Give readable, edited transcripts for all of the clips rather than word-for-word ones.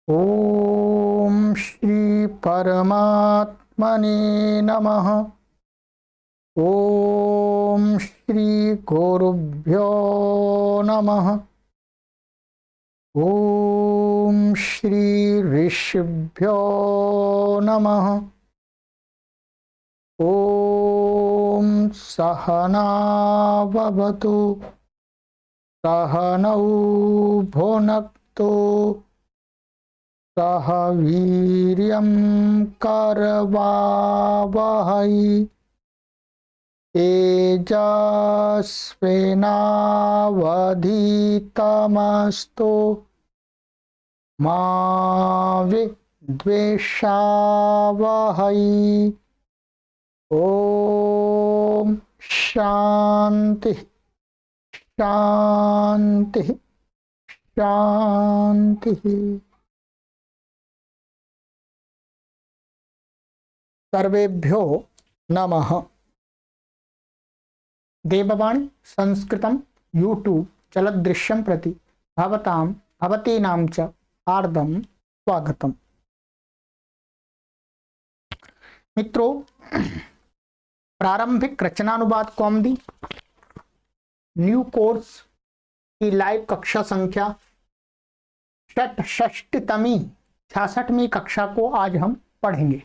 ओम श्री परमात्मने नमः। ओम श्री गुरुभ्यो नमः। ओम श्री ऋषिभ्यो नमः। ओम सहना भवतु सहनौ भुनक्तु सह वीर्यं करवावहै तेजस्विनावधीतमस्तु मा विद्विषावहै। ओम शांति शांति शांति। सर्वेभ्यो नमः। देववाणी संस्कृतं यूट्यूब चलदृश्यं प्रति भवतां भवतीनां च हार्दं स्वागतम्। मित्रों, प्रारंभिक रचनानुवाद कौमुदी न्यू कोर्स की लाइव कक्षा संख्या 66वीं कक्षा को आज हम पढ़ेंगे।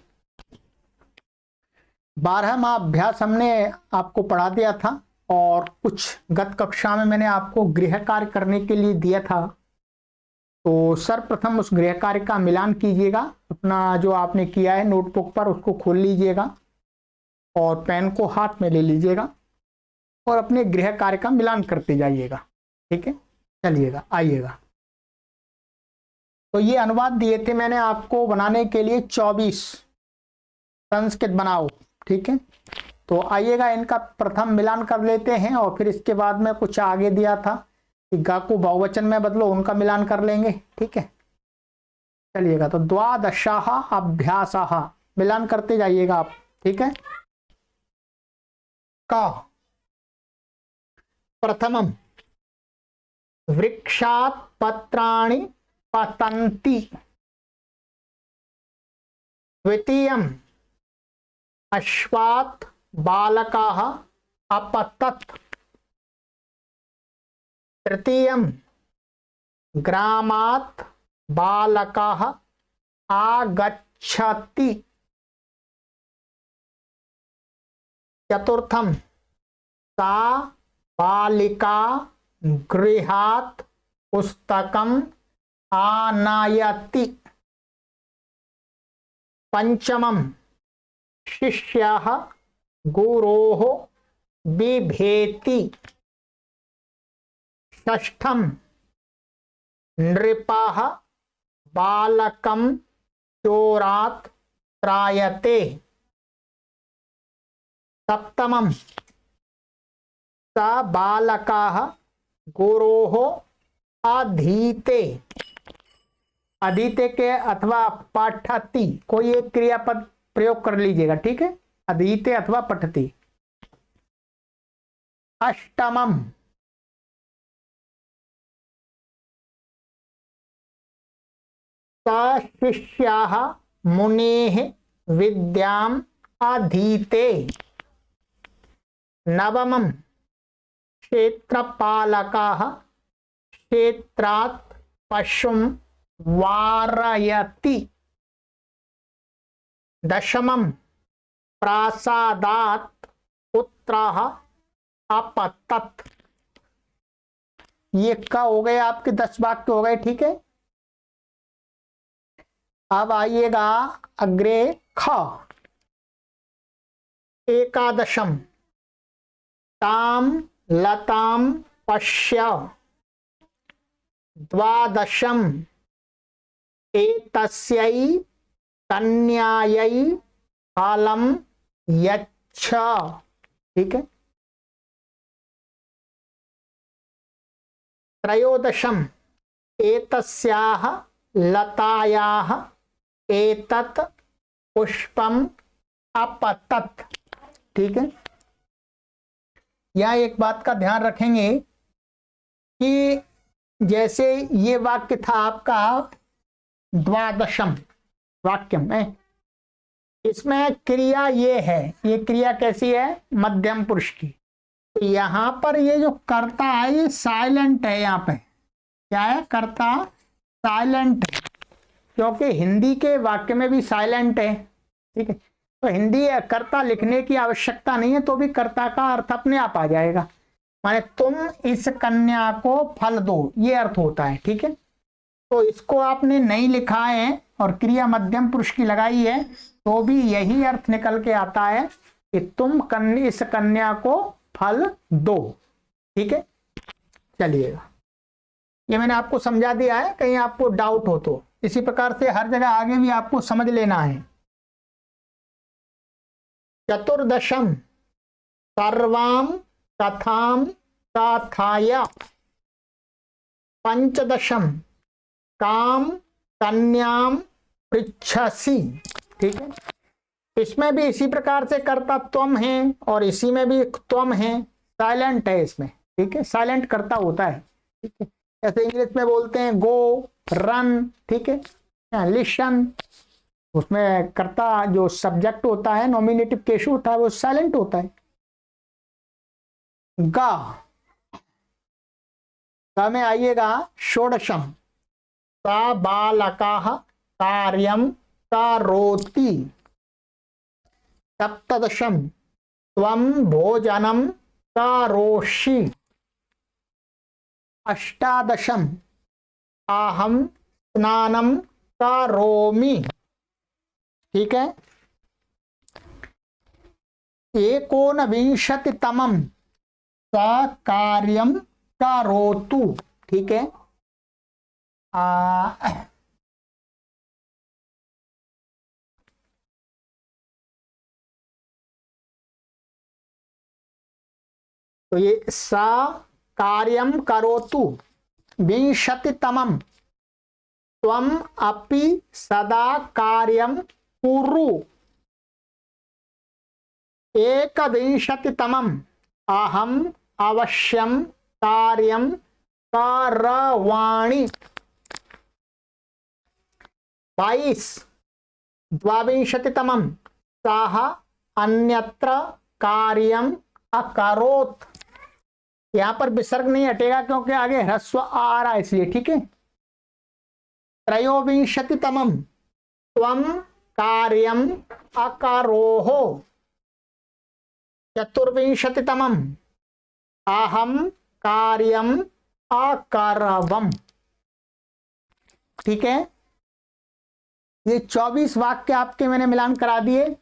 12वां अभ्यास हमने आपको पढ़ा दिया था और कुछ गत कक्षा में मैंने आपको गृह कार्य करने के लिए दिया था। तो सर्वप्रथम उस गृह कार्य का मिलान कीजिएगा। अपना जो आपने किया है नोटबुक पर उसको खोल लीजिएगा और पेन को हाथ में ले लीजिएगा और अपने गृह कार्य का मिलान करते जाइएगा। ठीक है, चलिएगा, आइएगा। तो ये अनुवाद दिए थे मैंने आपको बनाने के लिए 24 संस्कृत बनाओ। ठीक है, तो आइएगा, इनका प्रथम मिलान कर लेते हैं और फिर इसके बाद में कुछ आगे दिया था कि गा को बहुवचन में बदलो, उनका मिलान कर लेंगे। ठीक है, चलिएगा। तो द्वादशाः अभ्यासाः मिलान करते जाइएगा आप। ठीक है, का प्रथमम वृक्षात् पत्राणि पतन्ति। द्वितीयम् अश्वात् बालकाः अपतत्। तृतीयं ग्रामात् बालकाः आगच्छति। चतुर्थं सा बालिका गृहात् पुस्तकम् आनयति। पंचमं शिष्यः गुरोः बिभेति। षष्ठं नृपः बालकं चोरात् त्रायते। सप्तमं स बालकाः गुरोः अधीते। अधीते के अथवा पठति, कोई एक क्रियापद प्रयोग कर लीजिएगा। ठीक है, अधीते अथवा पठति। अष्टमम शिष्याः मुनेः विद्याम् अधीते। नवमं क्षेत्रपालकाः क्षेत्रात् पशुं वारयति। दशमं प्रासादात् पुत्रः अपतत्। ये का हो गए, आपके 10 वाक्य हो गए। ठीक है, अब आइएगा अग्रे ख। एकादशम ताम लताम पश्य। द्वादशम एतस्यै कन्यायै फलं यच्छ। ठीक है, त्रयोदशम एतस्याः लतायाः एतत् पुष्पम अपतत्। ठीक है, यहाँ एक बात का ध्यान रखेंगे कि जैसे ये वाक्य था आपका द्वादशम वाक्यम है। इसमें क्रिया ये है, ये क्रिया कैसी है, मध्यम पुरुष की। तो यहां पर ये जो कर्ता है ये साइलेंट है। यहाँ पे क्या है, कर्ता साइलेंट है, क्योंकि हिंदी के वाक्य में भी साइलेंट है। ठीक है, तो हिंदी कर्ता लिखने की आवश्यकता नहीं है, तो भी कर्ता का अर्थ अपने आप आ जाएगा। माने तुम इस कन्या को फल दो, ये अर्थ होता है। ठीक है, तो इसको आपने नहीं लिखा है और क्रिया मध्यम पुरुष की लगाई है, तो भी यही अर्थ निकल के आता है कि तुम इस कन्या को फल दो। ठीक है, चलिएगा, ये मैंने आपको समझा दिया है, कहीं आपको डाउट हो तो। इसी प्रकार से हर जगह आगे भी आपको समझ लेना है। चतुर्दशम सर्वाम कथाम कथाय। पंचदशम काम कन्याम पृच्छसि। ठीक है, इसमें भी इसी प्रकार से कर्ता त्वम है और इसी में भी त्वम है, साइलेंट है इसमें। ठीक है, साइलेंट कर्ता होता है। ठीक है, ऐसे इंग्लिश में बोलते हैं गो, रन। ठीक है, लिशन, उसमें कर्ता जो सब्जेक्ट होता है, नॉमिनेटिव केस होता है, वो साइलेंट होता है। गा में आइएगा षोडशम सा बालकाः कार्यं करोति। सप्तदशम त्वं भोजनं करोषि। अष्टादशम अहं स्नानं करोमि। ठीक है, एकोनविंशतितमं स कार्यं करोतु। ठीक है, तो ये सा कार्यं करोतु। विंशतितमं त्वम अपि सदा कार्यं कुरु। एकविंशतितमं अहम् अवश्यं कार्यं करवाणि। 22 द्वाविंशतितमं सः अन्यत्र कार्यं अकरोत्। यहां पर विसर्ग नहीं हटेगा क्योंकि आगे ह्रस्व आ रहा है इसलिए। ठीक है, त्रयोविंशतितमं त्वं कार्यं अकरोः। चतुर्विंशतितमं अहं कार्यं अकरवम्। ठीक है, ये 24 वाक्य आपके मैंने मिलान करा दिए,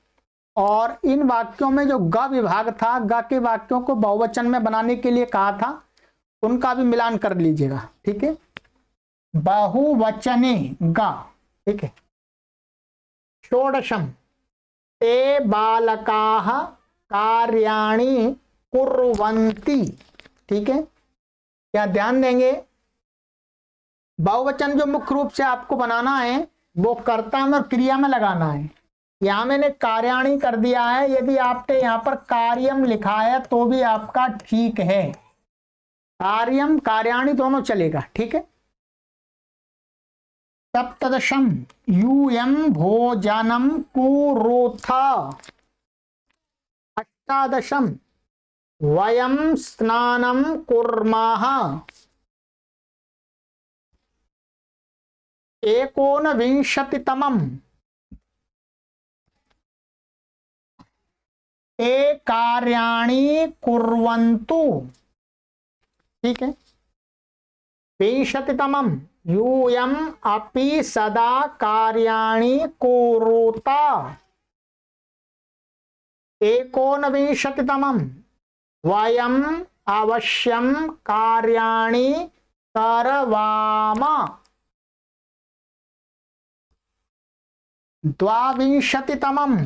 और इन वाक्यों में जो ग विभाग था, ग के वाक्यों को बहुवचन में बनाने के लिए कहा था, उनका भी मिलान कर लीजिएगा। ठीक है, बहुवचने ग। ठीक है, षोडशम ते बालकाः कार्याणि कुर्वन्ति। ठीक है, क्या ध्यान देंगे, बहुवचन जो मुख्य रूप से आपको बनाना है वो कर्ता में और क्रिया में लगाना है। यहां मैंने कार्याणि कर दिया है, यदि आपने यहां पर कार्यम लिखा है तो भी आपका ठीक है, कार्यम कार्याणि दोनों चलेगा। ठीक है, सप्तदशम यूयं भोजनं कुरुथ। अष्टादशम वयं स्नानं कुर्मः। एकोनविंशतितमं ते कार्याणि कुर्वन्तु। ठीक है, विंशतितमं यूयम् अपि सदा कार्याणि कुरुत। एकोनविंशतितमं वयम् अवश्यं कार्याणि करवाम। द्वाविंशतितमं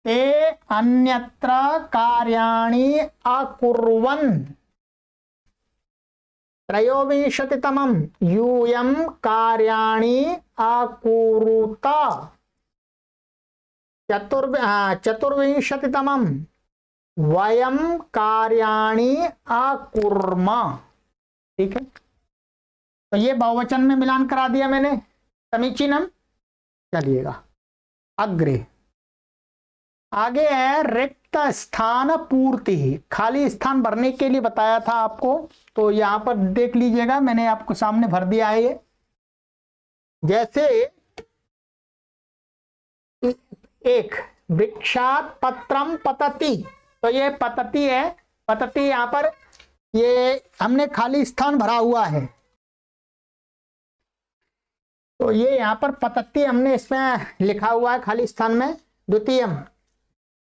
ते अन्यत्र कार्याणि अकुर्वन्। त्रयोविंशतितमं यूयं कार्याणि अकुरुत। चतुर्विंशतितमं वयं कार्याणि अकुर्म। ठीक है, तो ये बहुवचन में मिलान करा दिया मैंने, समीचीनम। चलिएगा अग्रे, आगे है रिक्त स्थान पूर्ति, खाली स्थान भरने के लिए बताया था आपको, तो यहां पर देख लीजिएगा, मैंने आपको सामने भर दिया है ये। जैसे एक वृक्षात पत्रम पतति, तो ये पतति है, पतति यहां पर ये हमने खाली स्थान भरा हुआ है, तो ये यहां पर पतति हमने इसमें लिखा हुआ है खाली स्थान में। द्वितीयम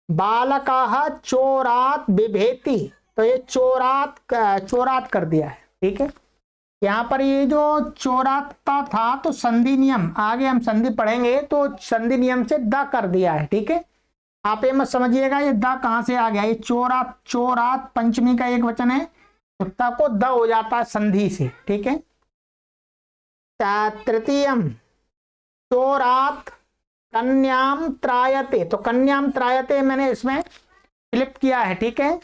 बालकाः चोरात बिभेति, तो ये चोरात चोरात कर दिया है, ठीक है। यहाँ पर ये जो चोराता था तो संधि नियम, आगे हम संधि पढ़ेंगे तो संधि नियम से द कर दिया है, ठीक है। आप ये मत समझिएगा ये द कहां से आ गया, ये चोरात, चोरात पंचमी का एक वचन है, तो द को द हो जाता है संधि से, ठीक है। तृतीयम चोरात कन्याम त्रायते, तो कन्याम त्रायते मैंने इसमें फ्लिप किया है, ठीक है।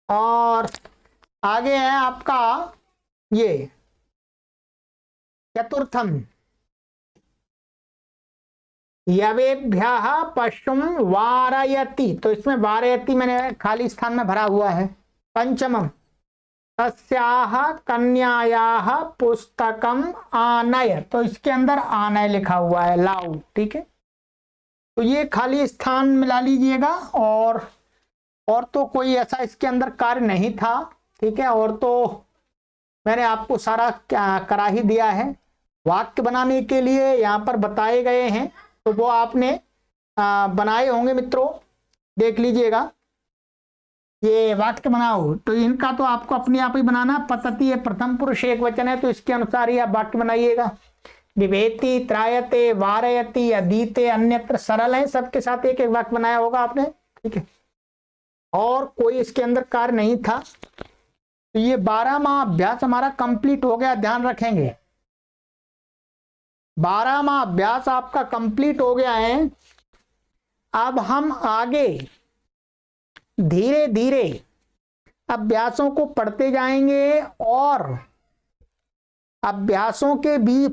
और आगे है आपका ये चतुर्थम यवेभ्यः पशुम वारयति, तो इसमें वारयति मैंने खाली स्थान में भरा हुआ है। पंचमम तस्याः कन्यायाः पुस्तकम आनय, तो इसके अंदर आनय लिखा हुआ है, लाओ, ठीक है। तो ये खाली स्थान मिला लीजिएगा, और तो कोई ऐसा इसके अंदर कार्य नहीं था, ठीक है। और तो मैंने आपको सारा करा ही दिया है। वाक्य बनाने के लिए यहाँ पर बताए गए हैं, तो वो आपने बनाए होंगे मित्रों, देख लीजिएगा। ये वाक्य बनाओ, तो इनका तो आपको अपने आप ही बनाना। पतति है प्रथम पुरुष एक वचन है, तो इसके अनुसार ही आप वाक्य बनाइएगा। विभेति, त्रायते, वारयति, अदीते, अन्यत्र, सरल है, सबके साथ एक एक वाक्य बनाया होगा आपने, ठीक है। और कोई इसके अंदर कार्य नहीं था। तो ये 12वां अभ्यास हमारा कंप्लीट हो गया, ध्यान रखेंगे। 12वां अभ्यास आपका कंप्लीट हो गया है। अब हम आगे धीरे धीरे अभ्यासों को पढ़ते जाएंगे, और अभ्यासों के बीच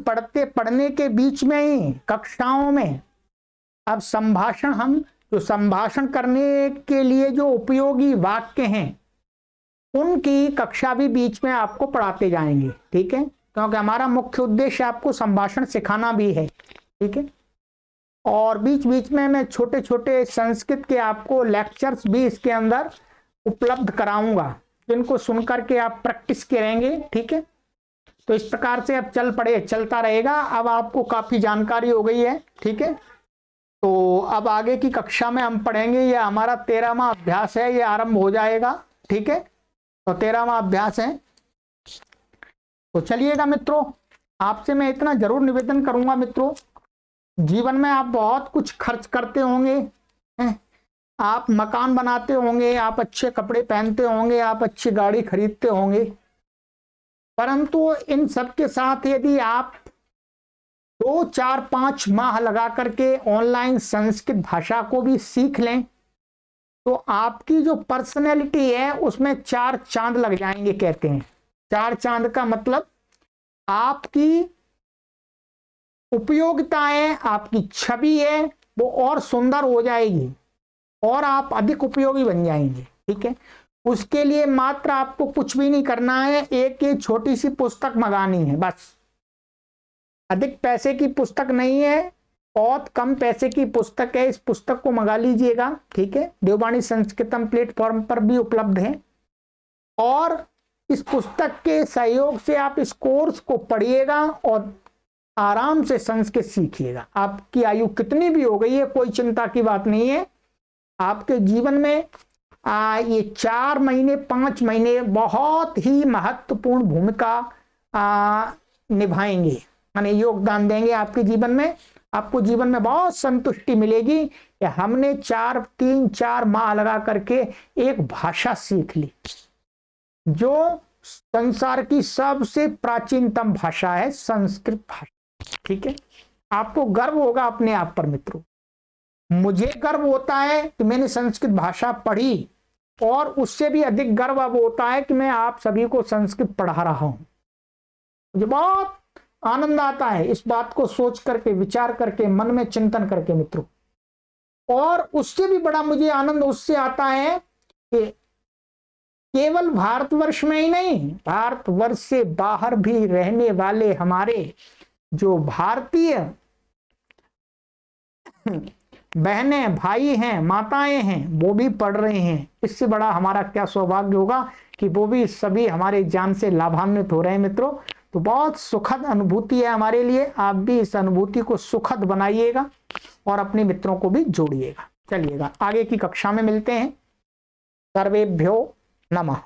पढ़ने के बीच में ही कक्षाओं में अब संभाषण, हम जो संभाषण करने के लिए जो उपयोगी वाक्य हैं उनकी कक्षा भी बीच में आपको पढ़ाते जाएंगे, ठीक है। क्योंकि हमारा मुख्य उद्देश्य आपको संभाषण सिखाना भी है, ठीक है। और बीच बीच में मैं छोटे छोटे संस्कृत के आपको लेक्चर्स भी इसके अंदर उपलब्ध कराऊंगा, जिनको सुनकर के आप प्रैक्टिस करेंगे, ठीक है। तो इस प्रकार से अब चलता रहेगा। अब आपको काफी जानकारी हो गई है, ठीक है। तो अब आगे की कक्षा में हम पढ़ेंगे, ये हमारा 13वां अभ्यास है, ये आरंभ हो जाएगा, ठीक है। तो 13वां अभ्यास है। तो चलिएगा मित्रों, आपसे मैं इतना जरूर निवेदन करूंगा मित्रों, जीवन में आप बहुत कुछ खर्च करते होंगे, आप मकान बनाते होंगे, आप अच्छे कपड़े पहनते होंगे, आप अच्छी गाड़ी खरीदते होंगे, परंतु इन सब के साथ यदि आप 2, 4, 5 माह लगा करके ऑनलाइन संस्कृत भाषा को भी सीख लें, तो आपकी जो पर्सनैलिटी है उसमें 4 चांद लग जाएंगे, कहते हैं। 4 चांद का मतलब आपकी उपयोगिताएं, आपकी छवि है वो और सुंदर हो जाएगी, और आप अधिक उपयोगी बन जाएंगे, ठीक है। उसके लिए मात्र आपको कुछ भी नहीं करना है, एक ये छोटी सी पुस्तक मंगानी है बस। अधिक पैसे की पुस्तक नहीं है, बहुत कम पैसे की पुस्तक है, इस पुस्तक को मंगा लीजिएगा, ठीक है। देववाणी संस्कृतम प्लेटफॉर्म पर भी उपलब्ध है, और इस पुस्तक के सहयोग से आप इस कोर्स को पढ़िएगा और आराम से संस्कृत सीखिएगा। आपकी आयु कितनी भी हो गई है, कोई चिंता की बात नहीं है। आपके जीवन में ये 4 महीने 5 महीने बहुत ही महत्वपूर्ण भूमिका निभाएंगे, यानी योगदान देंगे आपके जीवन में। आपको जीवन में बहुत संतुष्टि मिलेगी कि हमने 3-4 माह लगा करके एक भाषा सीख ली, जो संसार की सबसे प्राचीनतम भाषा है, संस्कृत भाषा, ठीक है। आपको गर्व होगा अपने आप पर मित्रों। मुझे गर्व होता है कि मैंने संस्कृत भाषा पढ़ी, और उससे भी अधिक गर्व अब होता है कि मैं आप सभी को संस्कृत पढ़ा रहा हूं। मुझे बहुत आनंद आता है इस बात को सोच करके, विचार करके, मन में चिंतन करके मित्रों। और उससे भी बड़ा मुझे आनंद उससे आता है कि केवल भारतवर्ष में ही नहीं, भारतवर्ष से बाहर भी रहने वाले हमारे जो भारतीय बहनें, भाई हैं, माताएं हैं, वो भी पढ़ रहे हैं। इससे बड़ा हमारा क्या सौभाग्य होगा कि वो भी सभी हमारे ज्ञान से लाभान्वित हो रहे हैं मित्रों। तो बहुत सुखद अनुभूति है हमारे लिए। आप भी इस अनुभूति को सुखद बनाइएगा और अपने मित्रों को भी जोड़िएगा। चलिएगा, आगे की कक्षा में मिलते हैं। सर्वेभ्यो नमः।